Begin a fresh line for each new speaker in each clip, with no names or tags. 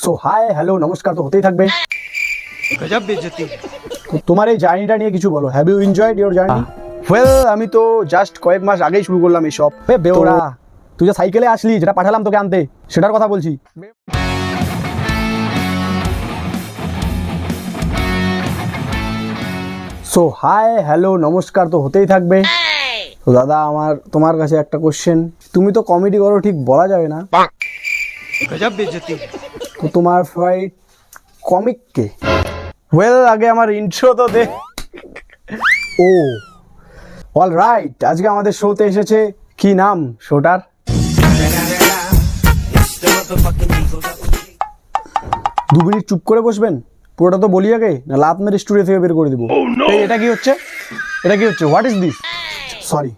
So hi hello নমস্কার তো হতেই থাকবে।
गजब बेइज्जती।
তো তোমার এই জার্নিটা নিয়ে কিছু বলো। Have you enjoyed your journey? Well, আমি তো জাস্ট কয়েক মাস আগেই শুরু করলাম এইসব। বেওরা, তুই যে সাইকেলে আসলি, যেটা পাঠালাম তোকে আনতে, সেটার কথা বলছি। সো হাই হ্যালো নমস্কার তো হতেই থাকবে। তো দাদা, আমার তোমার কাছে একটা কোশ্চেন। তুমি তো কমেডি করো, ঠিক বলা যাবে না,
गजब बेइज्जती।
তো তোমার ফেভারিট কমিক কে? ওয়েল, আগে আমার ইন্ট্রো তো দে। ও অল রাইট, আজকে আমাদের শোতে এসেছে, কি নাম শোটার? দু মিনিট চুপ করে বসবেন, পুরোটা তো বলি আগে, না লাত মেরে স্টুডিও থেকে বের করে দিব। এই, এটা কি হচ্ছে? এটা কি হচ্ছে? What is this? Sorry.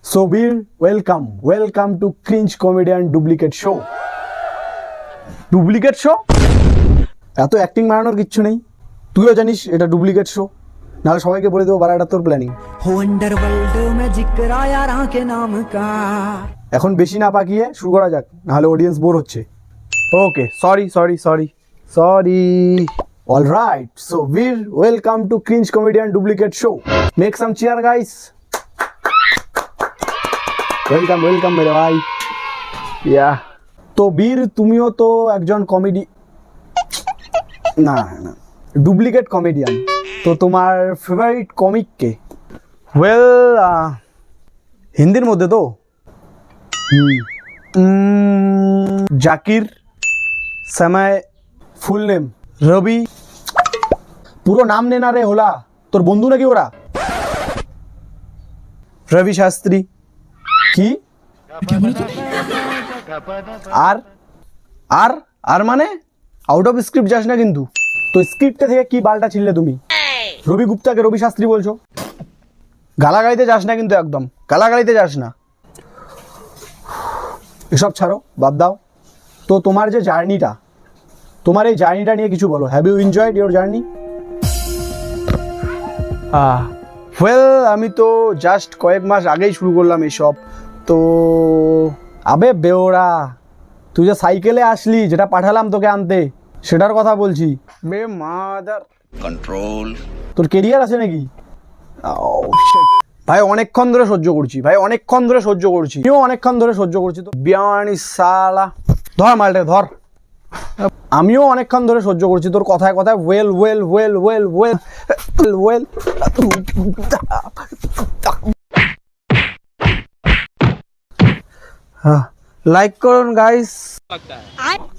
So Veer, welcome welcome to cringe comedian duplicate show. Duplicate show? এত অ্যাক্টিং মারানোর কিচ্ছু নেই, তুইও জানিস এটা ডুপ্লিকেট শো। নাহলে সবাইকে বলে দেবো বারা, এটা তোর প্ল্যানিং।
हो अंडरवर्ल्ड में जिक्र आया राह के नाम का।
এখন বেশি না পাকিয়ে শুরু করা যাক, নাহলে অডিয়েন্স বোর হচ্ছে। Okay, sorry sorry sorry sorry. All right, so Veer, welcome to cringe comedian duplicate show. Make some cheer guys. Welcome welcome মেরে ভাই। ইয়া, তো বীর, তুমিও তো একজন কমেডি, না না, ডুপ্লিকেট কমেডিয়ান। তো তোমার ফেভারিট কমিক কে? ওয়েল, হিন্দির মধ্যে তো জাকির, समय, ফুল নেম রবি। পুরো নাম নে না রে হোলা, তোর বন্ধু নাকি ওরা? রবি শাস্ত্রী। কি? আর আর আর মানে আউট অফ স্ক্রিপ্ট যাস না কিন্তু। তো স্ক্রিপ্টে থেকে কি বালটা ছিললে তুমি? রবি গুপ্তাকে রবি শাস্ত্রী বলছো? গালাগালিতে যাস না কিন্তু, একদম গালাগালিতে যাস না। এসব ছাড়ো, বাদ দাও। তো তোমার যে জার্নিটা, তোমার এই জার্নিটা নিয়ে কিছু বলো। Have you enjoyed your journey? Well, আমি তো জাস্ট কয়েক মাস আগেই শুরু করলাম এইসব। তো আবে বেওরা, তুই যে সাইকেলে আসলি, যেটা পাঠালাম তোকে আনতে, সেটার কথা বলছি। বে মাদার
कंट्रोल।
তোর কেরিয়ার আছে নাকি? Oh, shit. ভাই অনেকক্ষণ ধরে সহ্য করছি, ভাই অনেকক্ষণ ধরে সহ্য করছি, আমিও অনেকক্ষণ ধরে সহ্য করছি। তো বিয়ানি সালা, ধর মালটা ধর। আমিও অনেকক্ষণ ধরে সহ্য করছি তোর কথায় কথায় well well well well well well. Like করুন গাইস,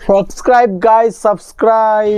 সাবস্ক্রাইব গাইস, সাবস্ক্রাইব।